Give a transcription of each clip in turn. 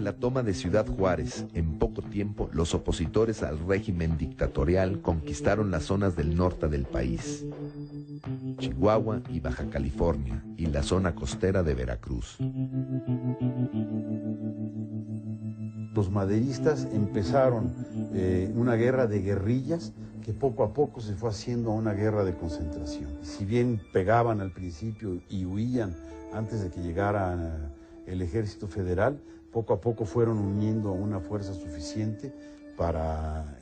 la toma de Ciudad Juárez, en poco tiempo, los opositores al régimen dictatorial conquistaron las zonas del norte del país, Chihuahua y Baja California, y la zona costera de Veracruz. Los maderistas empezaron una guerra de guerrillas que poco a poco se fue haciendo una guerra de concentración. Si bien pegaban al principio y huían antes de que llegara el Ejército Federal, poco a poco fueron uniendo una fuerza suficiente para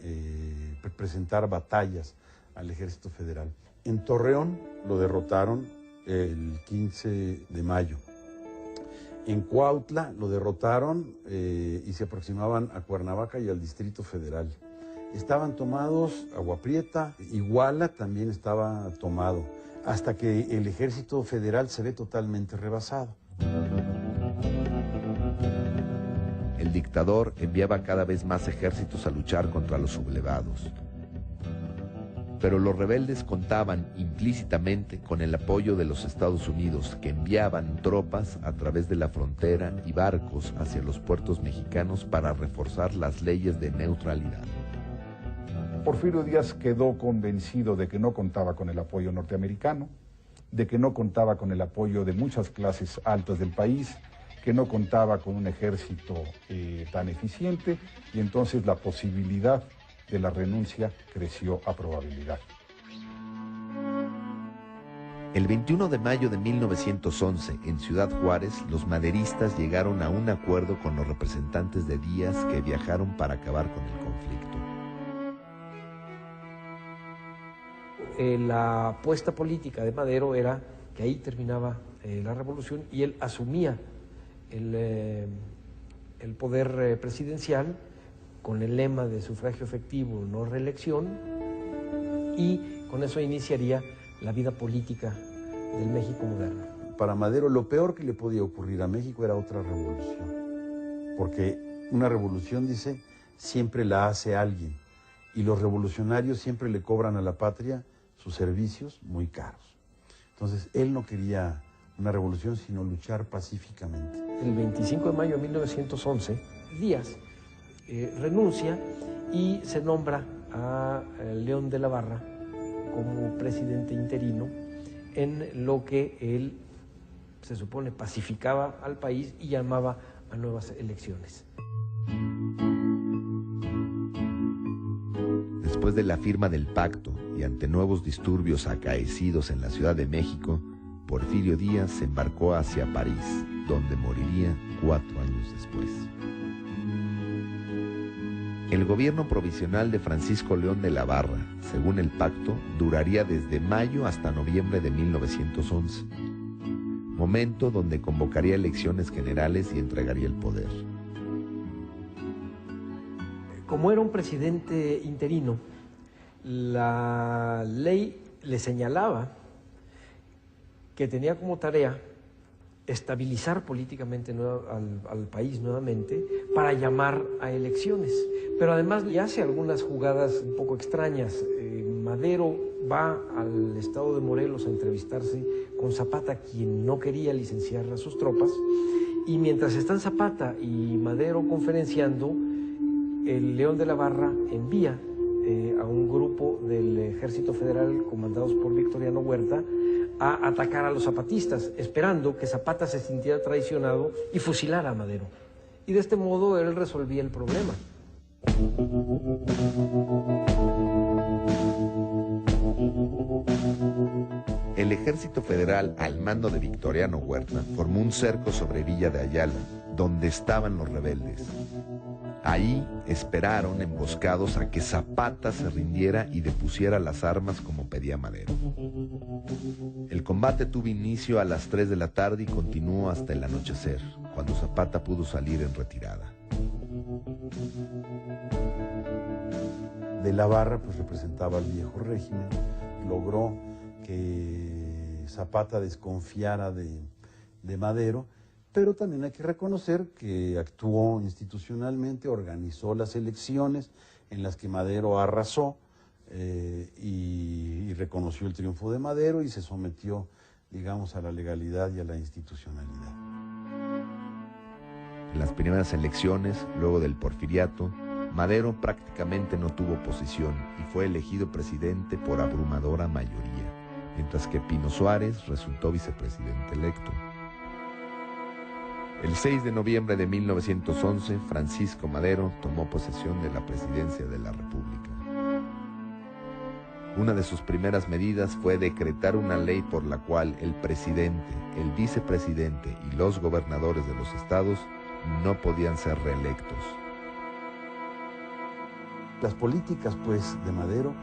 presentar batallas al Ejército Federal. En Torreón lo derrotaron el 15 de mayo. En Cuautla lo derrotaron y se aproximaban a Cuernavaca y al Distrito Federal. Estaban tomados Agua Prieta, Iguala también estaba tomado, hasta que el Ejército Federal se ve totalmente rebasado. El dictador enviaba cada vez más ejércitos a luchar contra los sublevados. Pero los rebeldes contaban implícitamente con el apoyo de los Estados Unidos, que enviaban tropas a través de la frontera y barcos hacia los puertos mexicanos para reforzar las leyes de neutralidad. Porfirio Díaz quedó convencido de que no contaba con el apoyo norteamericano, de que no contaba con el apoyo de muchas clases altas del país, que no contaba con un ejército tan eficiente, y entonces la posibilidad de la renuncia creció a probabilidad. El 21 de mayo de 1911, en Ciudad Juárez, los maderistas llegaron a un acuerdo con los representantes de Díaz que viajaron para acabar con el conflicto. La apuesta política de Madero era que ahí terminaba la revolución y él asumía el poder presidencial con el lema de sufragio efectivo, no reelección, y con eso iniciaría la vida política del México moderno. Para Madero lo peor que le podía ocurrir a México era otra revolución, porque una revolución, dice, siempre la hace alguien, y los revolucionarios siempre le cobran a la patria sus servicios muy caros. Entonces él no quería una revolución, sino luchar pacíficamente. El 25 de mayo de 1911, Díaz renuncia y se nombra a León de la Barra como presidente interino, en lo que él, se supone, pacificaba al país y llamaba a nuevas elecciones. Después de la firma del pacto y ante nuevos disturbios acaecidos en la Ciudad de México, Porfirio Díaz se embarcó hacia París, donde moriría 4 años después. El gobierno provisional de Francisco León de la Barra, según el pacto, duraría desde mayo hasta noviembre de 1911, momento donde convocaría elecciones generales y entregaría el poder. Como era un presidente interino, la ley le señalaba que tenía como tarea estabilizar políticamente al país nuevamente para llamar a elecciones. Pero además le hace algunas jugadas un poco extrañas. Madero va al estado de Morelos a entrevistarse con Zapata, quien no quería licenciar a sus tropas, y mientras están Zapata y Madero conferenciando, el León de la Barra envía a un grupo del Ejército Federal comandados por Victoriano Huerta a atacar a los zapatistas, esperando que Zapata se sintiera traicionado y fusilara a Madero. Y de este modo él resolvía el problema. El Ejército Federal, al mando de Victoriano Huerta, formó un cerco sobre Villa de Ayala, donde estaban los rebeldes. Ahí esperaron emboscados a que Zapata se rindiera y depusiera las armas como pedía Madero. El combate tuvo inicio a las 3 de la tarde y continuó hasta el anochecer, cuando Zapata pudo salir en retirada. De la Barra pues representaba al viejo régimen, logró que Zapata desconfiara de Madero, pero también hay que reconocer que actuó institucionalmente, organizó las elecciones en las que Madero arrasó y reconoció el triunfo de Madero y se sometió, digamos, a la legalidad y a la institucionalidad. En las primeras elecciones, luego del porfiriato, Madero prácticamente no tuvo oposición y fue elegido presidente por abrumadora mayoría, mientras que Pino Suárez resultó vicepresidente electo. El 6 de noviembre de 1911, Francisco Madero tomó posesión de la presidencia de la República. Una de sus primeras medidas fue decretar una ley por la cual el presidente, el vicepresidente y los gobernadores de los estados no podían ser reelectos. Las políticas, pues, de Madero,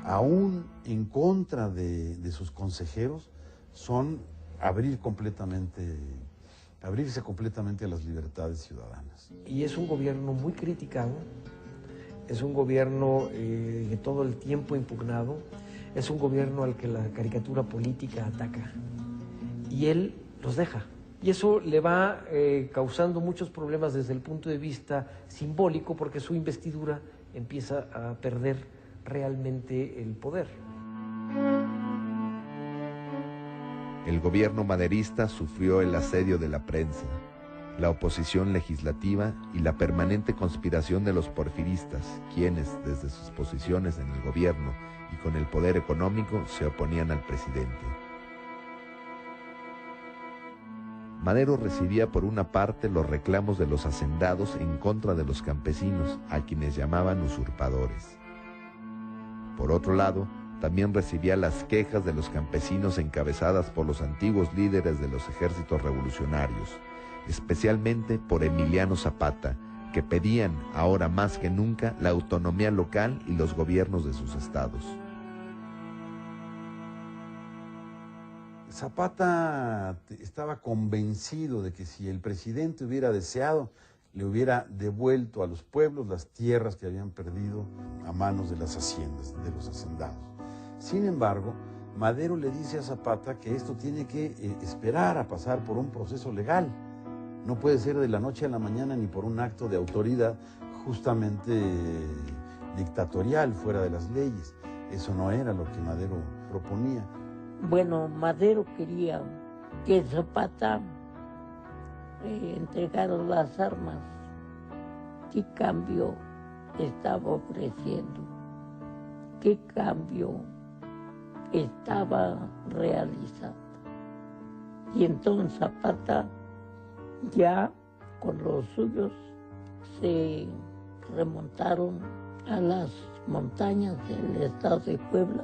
aún en contra de sus consejeros, son abrirse completamente a las libertades ciudadanas. Y es un gobierno muy criticado, es un gobierno que todo el tiempo impugnado, es un gobierno al que la caricatura política ataca. Y él los deja. Y eso le va causando muchos problemas desde el punto de vista simbólico, porque su investidura empieza a perder realmente el poder. El gobierno maderista sufrió el asedio de la prensa, la oposición legislativa y la permanente conspiración de los porfiristas, quienes, desde sus posiciones en el gobierno y con el poder económico, se oponían al presidente. Madero recibía por una parte los reclamos de los hacendados en contra de los campesinos, a quienes llamaban usurpadores. Por otro lado, también recibía las quejas de los campesinos encabezadas por los antiguos líderes de los ejércitos revolucionarios, especialmente por Emiliano Zapata, que pedían, ahora más que nunca, la autonomía local y los gobiernos de sus estados. Zapata estaba convencido de que si el presidente hubiera deseado, le hubiera devuelto a los pueblos las tierras que habían perdido a manos de las haciendas, de los hacendados. Sin embargo, Madero le dice a Zapata que esto tiene que esperar a pasar por un proceso legal. No puede ser de la noche a la mañana ni por un acto de autoridad justamente dictatorial, fuera de las leyes. Eso no era lo que Madero proponía. Bueno, Madero quería que Zapata entregara las armas. ¿Qué cambio estaba ofreciendo? ¿Qué cambio estaba realizando? Y entonces Zapata, ya con los suyos, se remontaron a las montañas del estado de Puebla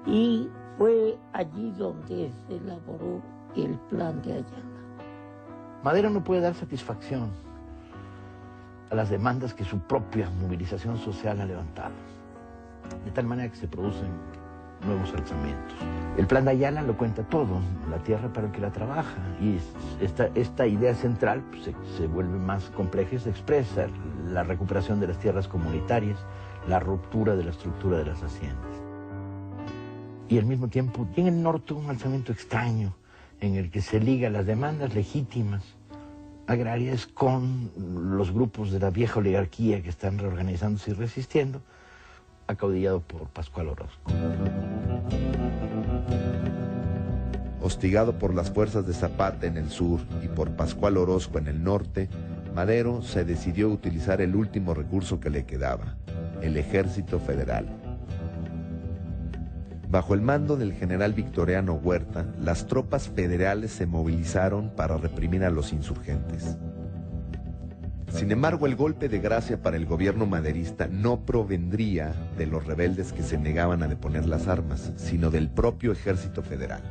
y fue allí donde se elaboró el plan de Ayala. Madero no puede dar satisfacción a las demandas que su propia movilización social ha levantado, de tal manera que se producen nuevos alzamientos. El plan de Ayala lo cuenta todo, la tierra para el que la trabaja, y esta idea central pues, se vuelve más compleja y se expresa la recuperación de las tierras comunitarias, la ruptura de la estructura de las haciendas. Y al mismo tiempo tiene en el norte un alzamiento extraño en el que se liga las demandas legítimas agrarias con los grupos de la vieja oligarquía que están reorganizándose y resistiendo, acaudillado por Pascual Orozco. Hostigado por las fuerzas de Zapata en el sur y por Pascual Orozco en el norte, Madero se decidió a utilizar el último recurso que le quedaba, el Ejército Federal. Bajo el mando del general Victoriano Huerta, las tropas federales se movilizaron para reprimir a los insurgentes. Sin embargo, el golpe de gracia para el gobierno maderista no provendría de los rebeldes que se negaban a deponer las armas, sino del propio Ejército Federal.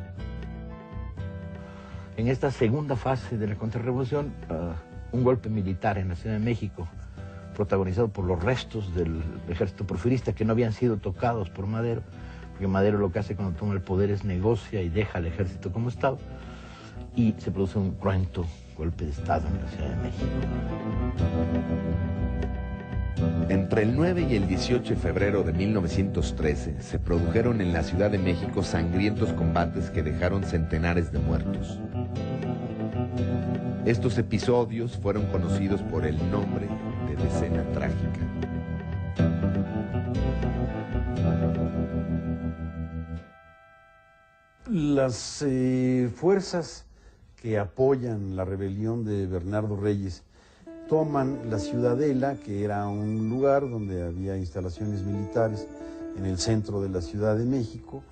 En esta segunda fase de la contrarrevolución, un golpe militar en la Ciudad de México, protagonizado por los restos del ejército porfirista que no habían sido tocados por Madero, porque Madero lo que hace cuando toma el poder es negocia y deja al ejército como estaba, y se produce un cruento golpe de Estado en la Ciudad de México. Entre el 9 y el 18 de febrero de 1913 se produjeron en la Ciudad de México sangrientos combates que dejaron centenares de muertos. Estos episodios fueron conocidos por el nombre de Decena Trágica. Las fuerzas que apoyan la rebelión de Bernardo Reyes toman la Ciudadela, que era un lugar donde había instalaciones militares en el centro de la Ciudad de México,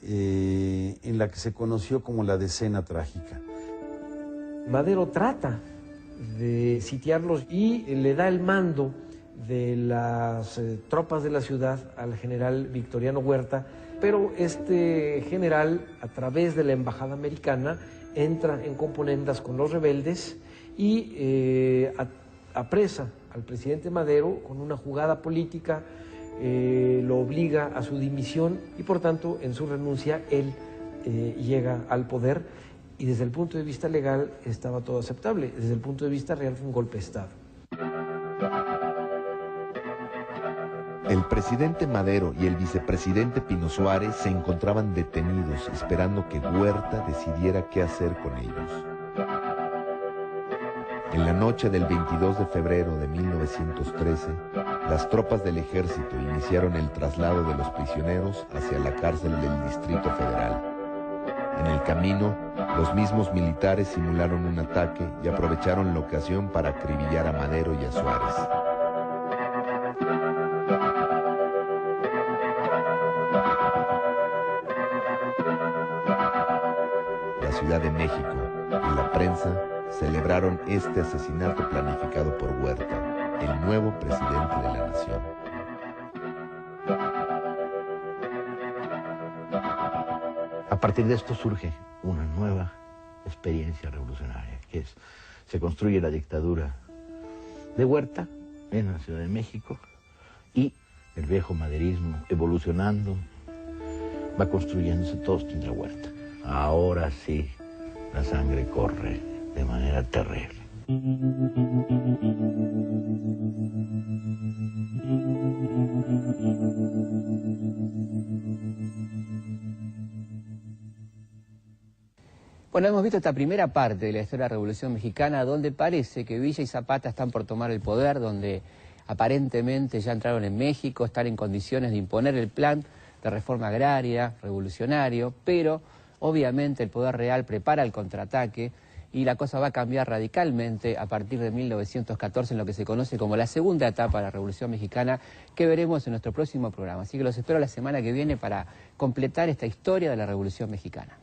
en la que se conoció como la Decena Trágica. Madero trata de sitiarlos y le da el mando de las tropas de la ciudad al general Victoriano Huerta, pero este general, a través de la embajada americana, entra en componendas con los rebeldes y apresa al presidente Madero con una jugada política, lo obliga a su dimisión y por tanto en su renuncia él llega al poder y desde el punto de vista legal estaba todo aceptable, desde el punto de vista real fue un golpe de Estado. El presidente Madero y el vicepresidente Pino Suárez se encontraban detenidos esperando que Huerta decidiera qué hacer con ellos. En la noche del 22 de febrero de 1913, las tropas del ejército iniciaron el traslado de los prisioneros hacia la cárcel del Distrito Federal. En el camino, los mismos militares simularon un ataque y aprovecharon la ocasión para acribillar a Madero y a Suárez. La Ciudad de México y la prensa celebraron este asesinato planificado por Huerta, el nuevo presidente de la nación. A partir de esto surge una nueva experiencia revolucionaria, que es, se construye la dictadura de Huerta en la Ciudad de México y el viejo maderismo evolucionando va construyéndose todos contra Huerta. Ahora sí, la sangre corre de manera terrible. Bueno, hemos visto esta primera parte de la historia de la Revolución Mexicana, donde parece que Villa y Zapata están por tomar el poder, donde aparentemente ya entraron en México, están en condiciones de imponer el plan de reforma agraria, revolucionario, pero obviamente el poder real prepara el contraataque y la cosa va a cambiar radicalmente a partir de 1914 en lo que se conoce como la segunda etapa de la Revolución Mexicana, que veremos en nuestro próximo programa. Así que los espero la semana que viene para completar esta historia de la Revolución Mexicana.